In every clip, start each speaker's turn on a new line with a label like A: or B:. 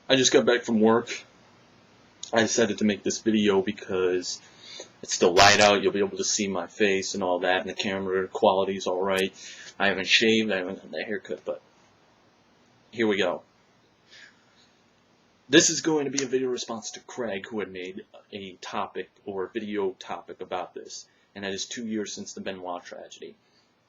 A: I just got back from work. I decided to make this video because it's still light out. You'll be able to see my face and all that, and the camera quality's alright. I haven't shaved, I haven't had a haircut, but here we go. This is going to be a video response to Craig, who had made a topic, or a video topic about this, and that is 2 years since the Benoit tragedy.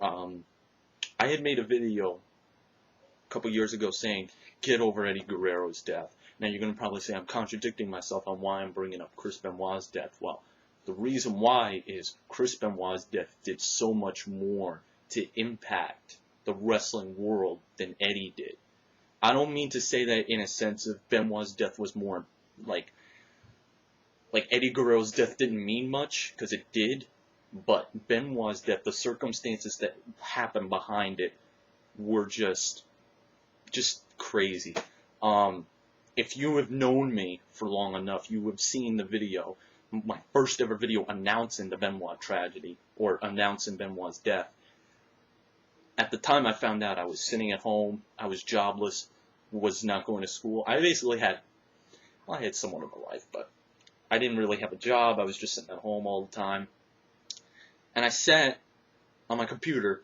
A: I had made a video a couple years ago saying, get over Eddie Guerrero's death. Now you're going to probably say I'm contradicting myself on why I'm bringing up Chris Benoit's death. Well, the reason why is Chris Benoit's death did so much more to impact the wrestling world than Eddie did. I don't mean to say that in a sense of Benoit's death was more like Eddie Guerrero's death didn't mean much, because it did, but Benoit's death, the circumstances that happened behind it were just crazy. If you have known me for long enough, you have seen the video, my first ever video announcing the Benoit tragedy, or announcing Benoit's death. At the time I found out, I was sitting at home, I was jobless, was not going to school. I basically had, well, I had somewhat of a life, but I didn't really have a job. I was just sitting at home all the time. And I sat on my computer,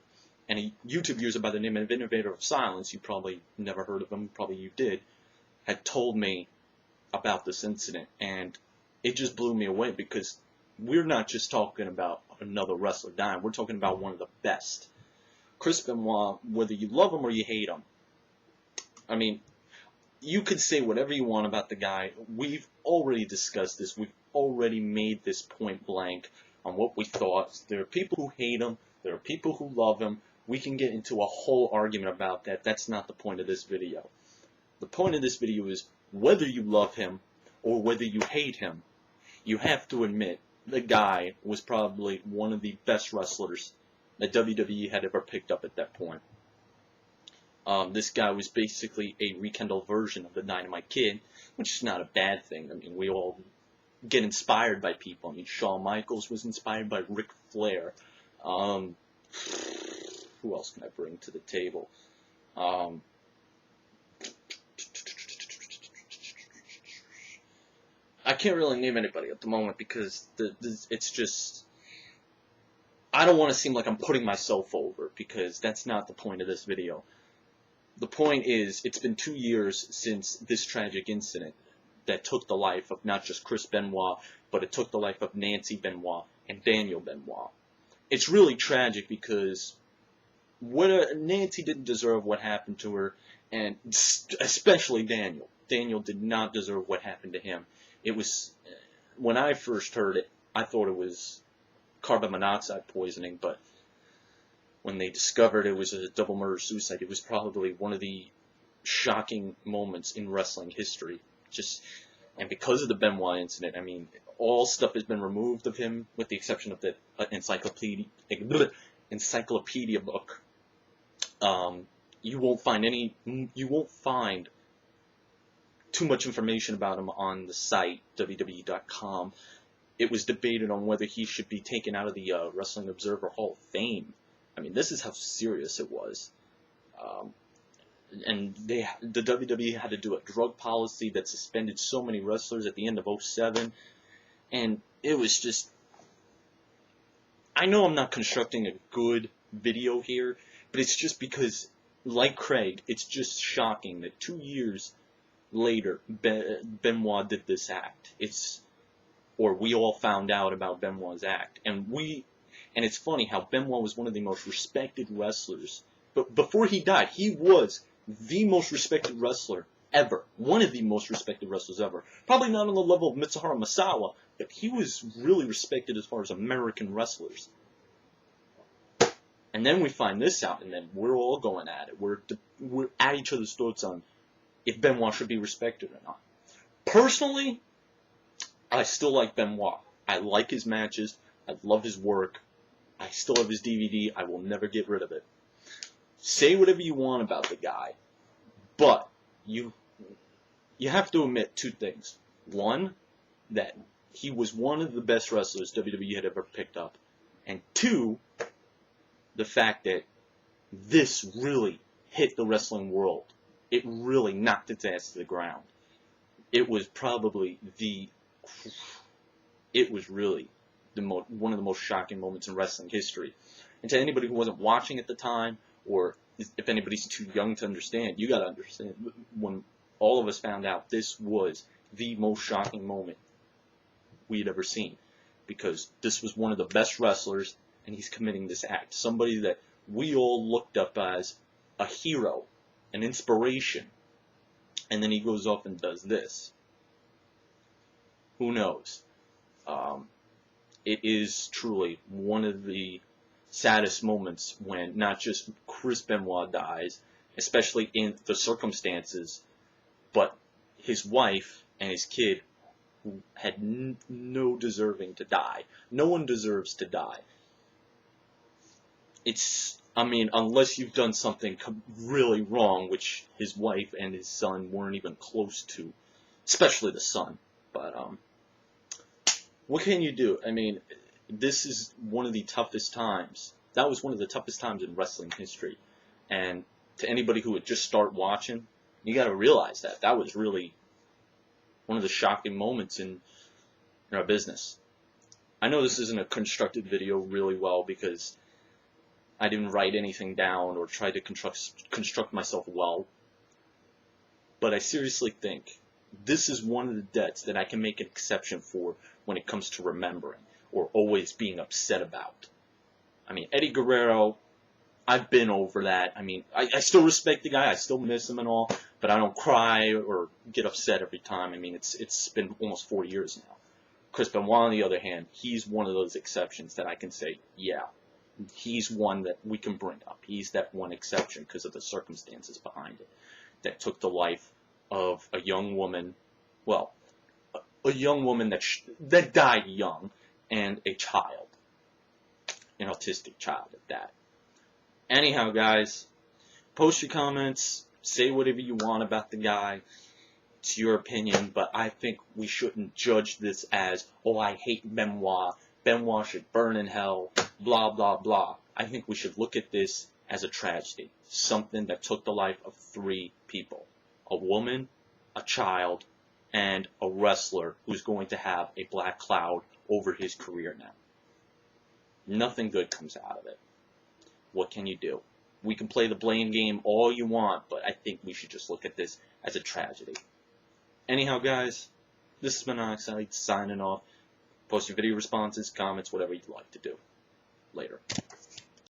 A: and a YouTube user by the name of Innovator of Silence, you probably never heard of him, probably you did, had told me about this incident, and it just blew me away, because we're not just talking about another wrestler dying, we're talking about one of the best. Chris Benoit, whether you love him or you hate him, I mean, you could say whatever you want about the guy. We've already discussed this, we've already made this point blank on what we thought. There are people who hate him, there are people who love him. We can get into a whole argument about that. That's not the point of this video. The point of this video is, whether you love him or whether you hate him, you have to admit the guy was probably one of the best wrestlers that WWE had ever picked up at that point. This guy was basically a rekindled version of the Dynamite Kid, which is not a bad thing. I mean, we all get inspired by people. I mean, Shawn Michaels was inspired by Ric Flair. Who else can I bring to the table? I can't really name anybody at the moment, because it's just, I don't want to seem like I'm putting myself over, because that's not the point of this video. The point is, it's been 2 years since this tragic incident that took the life of not just Chris Benoit, but it took the life of Nancy Benoit and Daniel Benoit. It's really tragic, because Nancy didn't deserve what happened to her, and especially Daniel. Daniel did not deserve what happened to him. It was, when I first heard it, I thought it was carbon monoxide poisoning, but when they discovered it was a double murder-suicide, it was probably one of the shocking moments in wrestling history. And because of the Benoit incident, I mean, all stuff has been removed of him, with the exception of the encyclopedia book. You won't find too much information about him on the site, www.com. It was debated on whether he should be taken out of the Wrestling Observer Hall of Fame. I mean, this is how serious it was. And the WWE had to do a drug policy that suspended so many wrestlers at the end of '07. And it was just, I know I'm not constructing a good video here, but it's just because, like Craig, it's just shocking that 2 years later, Benoit did this act. Or we all found out about Benoit's act. And it's funny how Benoit was one of the most respected wrestlers. But before he died, he was the most respected wrestler ever. One of the most respected wrestlers ever. Probably not on the level of Mitsuharu Misawa, but he was really respected as far as American wrestlers. And then we find this out, and then we're all going at it. We're at each other's throats on if Benoit should be respected or not. Personally, I still like Benoit. I like his matches. I love his work. I still have his DVD. I will never get rid of it. Say whatever you want about the guy, but you have to admit two things. One, that he was one of the best wrestlers WWE had ever picked up. And two, the fact that this really hit the wrestling world. It really knocked its ass to the ground. it was probably it was really one of the most shocking moments in wrestling history. And to anybody who wasn't watching at the time, or if anybody's too young to understand, you got to understand, when all of us found out, this was the most shocking moment we had ever seen, because this was one of the best wrestlers, and he's committing this act. Somebody that we all looked up as a hero, an inspiration, and then he goes off and does this. Who knows? It is truly one of the saddest moments when not just Chris Benoit dies, especially in the circumstances, but his wife and his kid, who had no deserving to die. No one deserves to die. Unless you've done something really wrong, which his wife and his son weren't even close to, especially the son. But what can you do? This is one of the toughest times. That was one of the toughest times in wrestling history. And to anybody who would just start watching, you got to realize that that was really one of the shocking moments in our business. I know this isn't a constructed video really well, because I didn't write anything down or try to construct myself well. But I seriously think this is one of the deaths that I can make an exception for when it comes to remembering or always being upset about. Eddie Guerrero, I've been over that. I still respect the guy. I still miss him and all, but I don't cry or get upset every time. It's been almost 4 years now. Chris Benoit, on the other hand, he's one of those exceptions that I can say, yeah, he's one that we can bring up. He's that one exception because of the circumstances behind it that took the life of a young woman, a young woman that died young, and a child, an autistic child at that. Anyhow, guys, post your comments, say whatever you want about the guy. It's your opinion, but I think we shouldn't judge this as, oh, I hate Benoit. Benoit should burn in hell, blah, blah, blah. I think we should look at this as a tragedy, something that took the life of 3 people, a woman, a child, and a wrestler who's going to have a black cloud over his career now. Nothing good comes out of it. What can you do? We can play the blame game all you want, but I think we should just look at this as a tragedy. Anyhow, guys, this has been Oxide signing off. Post your video responses, comments, whatever you'd like to do. Later.